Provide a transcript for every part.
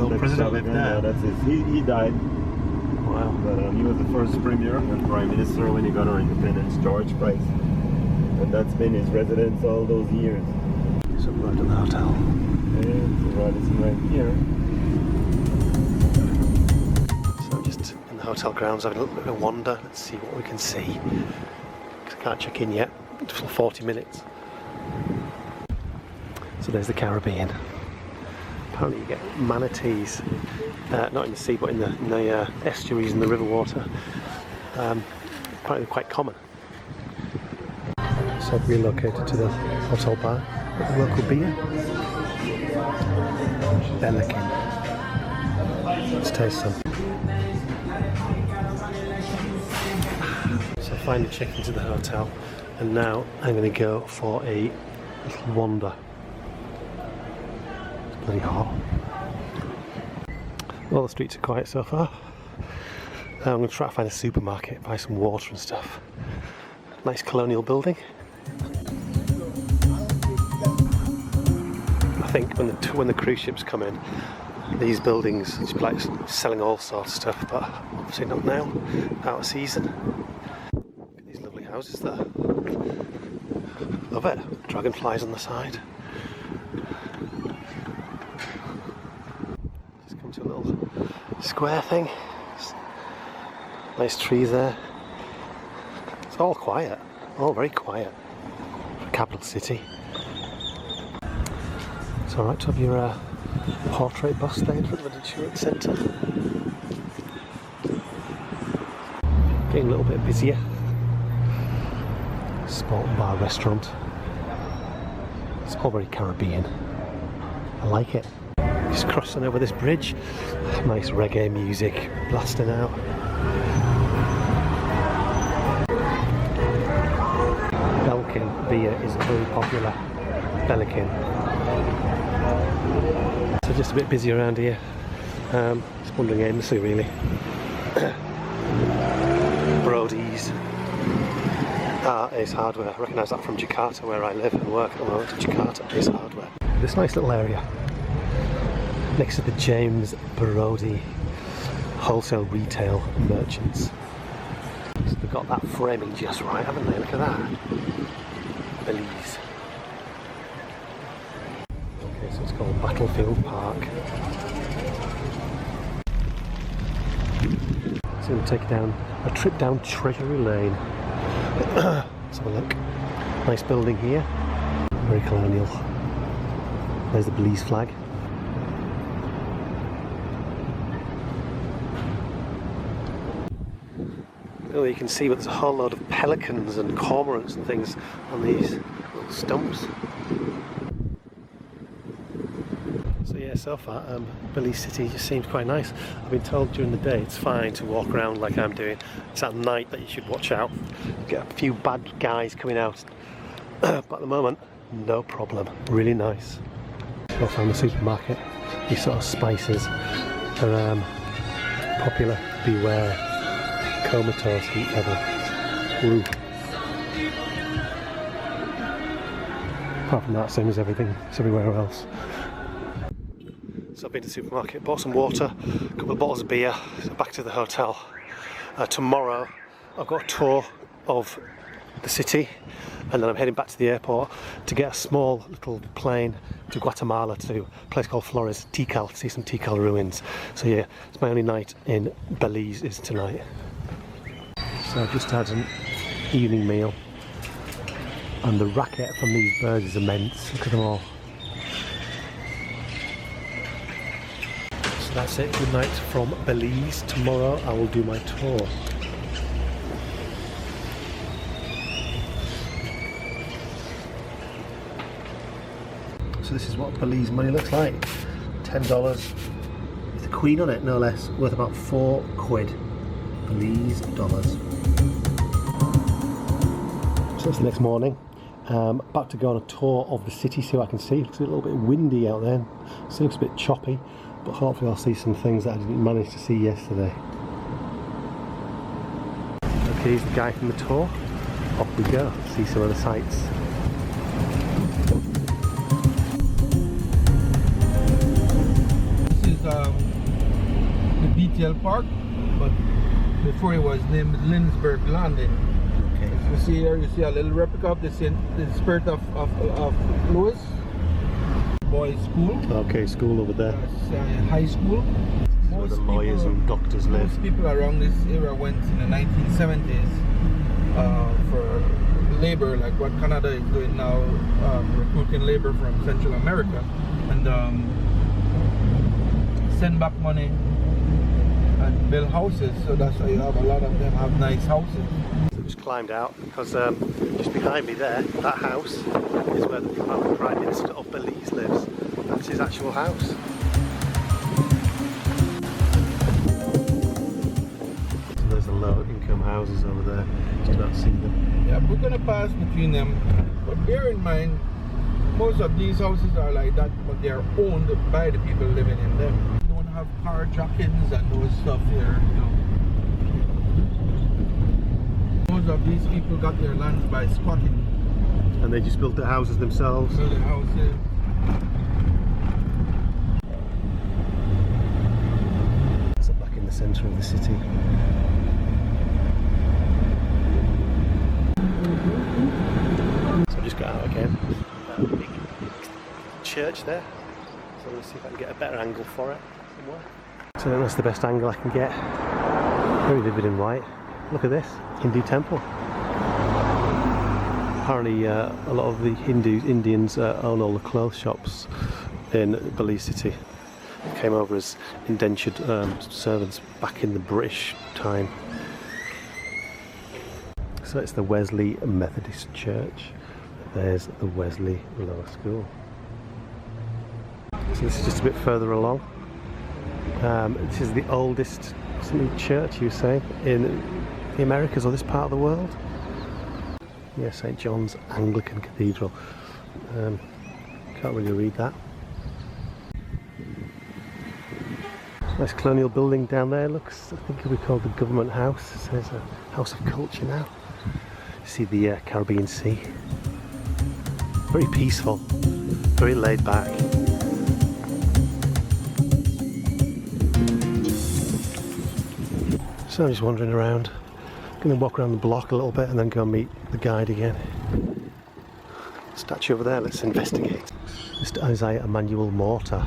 Portugal president lived there. Yeah, that's it. He died. Wow. But he was the first premier and prime minister when he got our independence, George Price. And that's been his residence all those years. So we're right at the hotel. And so Radisson right here. So I'm just in the hotel grounds having a little bit of a wander. Let's see what we can see. Because I can't check in yet for 40 minutes. So there's the Caribbean. Apparently you get manatees, not in the sea but in the estuaries and the river water. Apparently quite common. So I've relocated to the hotel bar with the local beer. Belican. Let's taste some. So I finally checked into the hotel and now I'm going to go for a little wander. It's bloody hot. All the streets are quiet so far. I'm going to try to find a supermarket, buy some water and stuff. Nice colonial building. I think when the cruise ships come in, these buildings it's like selling all sorts of stuff, but obviously not now, out of season. Look at these lovely houses there. Love it. Dragonflies on the side. Just come to a little square thing. Nice trees there. It's all quiet, all very quiet for a capital city. It's alright to have your portrait bust there in front of the insurance centre. Getting a little bit busier. Sport bar restaurant. It's all very Caribbean. I like it. Just crossing over this bridge. Nice reggae music blasting out. Belkin beer is very popular. Belican. So just a bit busy around here. Just wandering aimlessly really. Brody's. Ace Hardware. I recognise that from Jakarta where I live and work at the moment. Jakarta Ace Hardware. This nice little area next to the James Brody wholesale retail merchants. So they've got that framing just right, haven't they? Look at that. Belize. Okay, so it's called Battlefield Park. So we'll take a trip down Treasury Lane. Let's have a look. Nice building here. Very colonial. There's the Belize flag. Oh, you can see, but there's a whole load of pelicans and cormorants and things on these little stumps. So yeah, so far Belize City just seems quite nice. I've been told during the day it's fine to walk around like I'm doing. It's at night that you should watch out. You get a few bad guys coming out. But at the moment, no problem. Really nice. I found the supermarket. These sort of spices are popular. Beware. Comatose heat level. Ooh. Apart from that, same as everything. It's everywhere else. So I've been to the supermarket, bought some water, a couple of bottles of beer, so back to the hotel. Tomorrow I've got a tour of the city and then I'm heading back to the airport to get a small little plane to Guatemala to a place called Flores Tikal to see some Tikal ruins. So yeah, it's my only night in Belize is tonight. So I've just had an evening meal and the racket from these birds is immense. Look at them all. So that's it, good night from Belize. Tomorrow I will do my tour. So this is what Belize money looks like. $10 with a queen on it, no less, worth about £4. Belize dollars. So it's the next morning. About to go on a tour of the city, see what I can see. It looks a little bit windy out there. It looks a bit choppy, but hopefully I'll see some things that I didn't manage to see yesterday. Okay, here's the guy from the tour. Off we go, see some of the sights. This is the BTL Park, but before it was named Lindsberg Landing. Okay. As you see here, you see a little replica of the Spirit of Louis. Boys' school. Okay, school over there. That's high school. Where the lawyers and doctors live. Most people around this era went in the 1970s for labor, like what Canada is doing now, recruiting labor from Central America, and send back money and build houses. So that's why you have a lot of them have nice houses. So I just climbed out because just behind me there, that house is where the Prime Minister of Belize lives. That's his actual house. So there's the low-income houses over there. Just about see them. Yeah, we're gonna pass between them, but bear in mind, most of these houses are like that, but they are owned by the people living in them. You don't have carjackings and those stuff here, you know. Most of these people got their lands by squatting. And they just built the houses themselves. Build their houses. So back in the centre of the city. So I just got out again. A big church there. So I'm going to see if I can get a better angle for it somewhere. So I think that's the best angle I can get. Very vivid in white. Look at this, Hindu temple. Apparently a lot of the Indians own all the clothes shops in Belize City. They came over as indentured servants back in the British time. So it's the Wesley Methodist Church. There's the Wesley Lower School. So this is just a bit further along. This is the oldest church, you say, in the Americas or this part of the world. Yeah, St. John's Anglican Cathedral. Can't really read that. Nice colonial building down there. Looks, I think it'll be called the Government House. It says a House of Culture now. You see the Caribbean Sea. Very peaceful, very laid back. So I'm just wandering around. Going to walk around the block a little bit and then go and meet the guide again. Statue over there, let's investigate. Mr. Isaiah Emmanuel Mortar.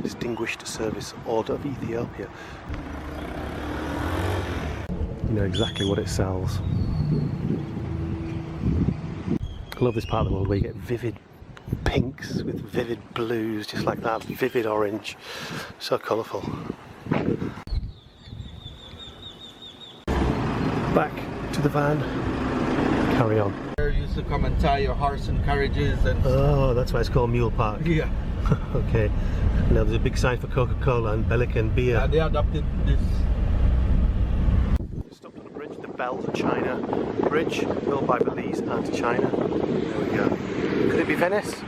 Distinguished Service Order of Ethiopia. You know exactly what it sells. I love this part of the world where you get vivid pinks with vivid blues, just like that, vivid orange. So colourful. Back to the van. Carry on. There used to come and tie your horse and carriages and... Oh, that's why it's called Mule Park. Yeah. Okay. Now there's a big sign for Coca-Cola and Bellican beer. Yeah, they adopted this. Stopped on a bridge, the Belle to China Bridge, built by Belize and China. There we go. Could it be Venice?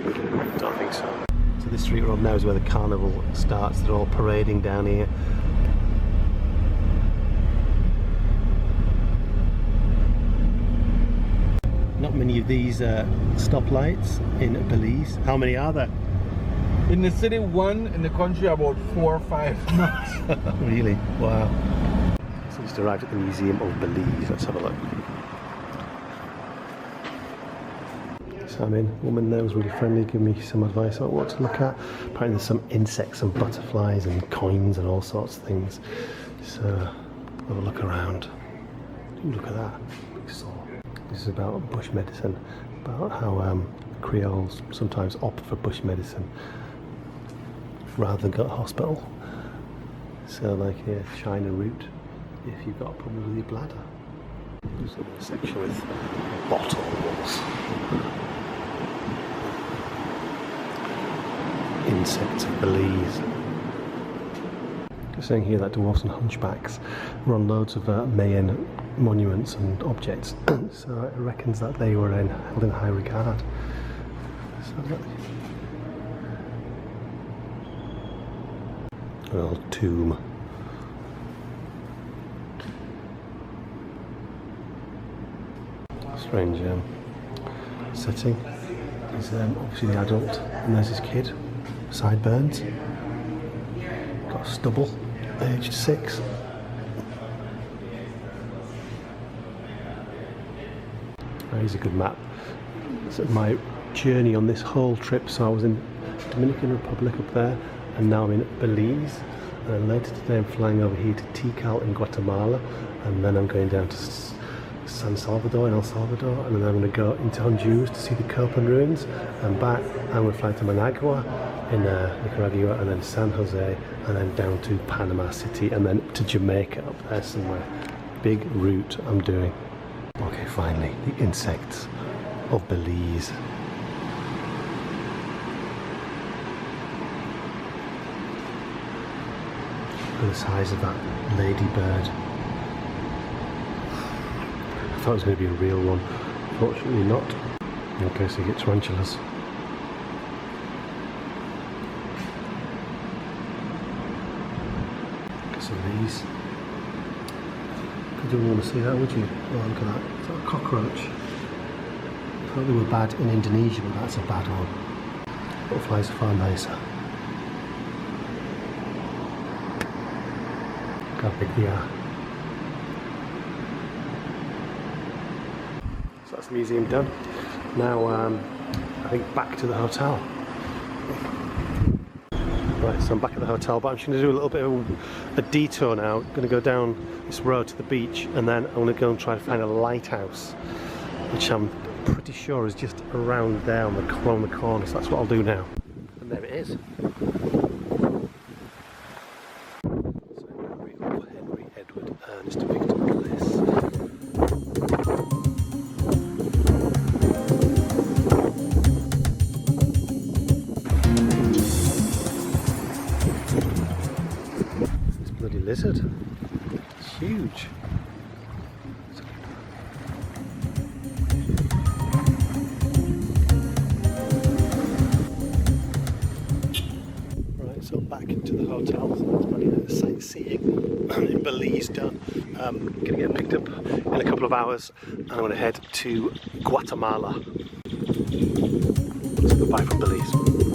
Don't think so. So this street road now is where the carnival starts. They're all parading down here. Not many of these stoplights in Belize. How many are there? In the city, one. In the country, about 4 or 5 knots. Really? Wow. So just arrived at the Museum of Belize. Let's have a look. So I'm in. A woman there was really friendly, giving me some advice about what to look at. Apparently there's some insects and butterflies and coins and all sorts of things. So have a look around. Ooh, look at that. Big saw. This is about bush medicine, about how Creoles sometimes opt for bush medicine rather than go to hospital. So like here, China root, if you've got a problem with your bladder. There's a section with bottles. Insects of Belize. Just saying here that dwarfs and hunchbacks were on loads of Mayan monuments and objects, so it reckons that they were held in high regard. So look. A little tomb. Strange setting. There's obviously the adult, and there's his kid. sideburns. Got stubble, aged 6. Here's a good map. So my journey on this whole trip, so I was in Dominican Republic up there, and now I'm in Belize. And then later today I'm flying over here to Tikal in Guatemala, and then I'm going down to San Salvador in El Salvador, and then I'm going to go into Honduras to see the Copan ruins, and back I'm going to fly to Managua in Nicaragua, and then San Jose, and then down to Panama City, and then to Jamaica up there somewhere. Big route I'm doing. Okay, finally, the insects of Belize. Look at the size of that ladybird. I thought it was going to be a real one. Fortunately not. Okay, so you get tarantulas. Look at some of these. You wouldn't want to see that, would you? Oh, look at that. Is that a cockroach? I thought they were bad in Indonesia, but that's a bad one. Butterflies are far nicer. Look how big they are. So that's the museum done. Now, I think back to the hotel. Right, so I'm back at the hotel, but I'm just going to do a little bit of a detour now. I'm going to go down this road to the beach, and then I'm going to go and try to find a lighthouse, which I'm pretty sure is just around there on the corner, so that's what I'll do now. And there it is. So Henry Edward Ernest Victor Bliss. Lizard. It's huge. Right, so back into the hotel. So that's plenty of sightseeing in Belize done. Going to get picked up in a couple of hours, and I'm going to head to Guatemala. So goodbye from Belize.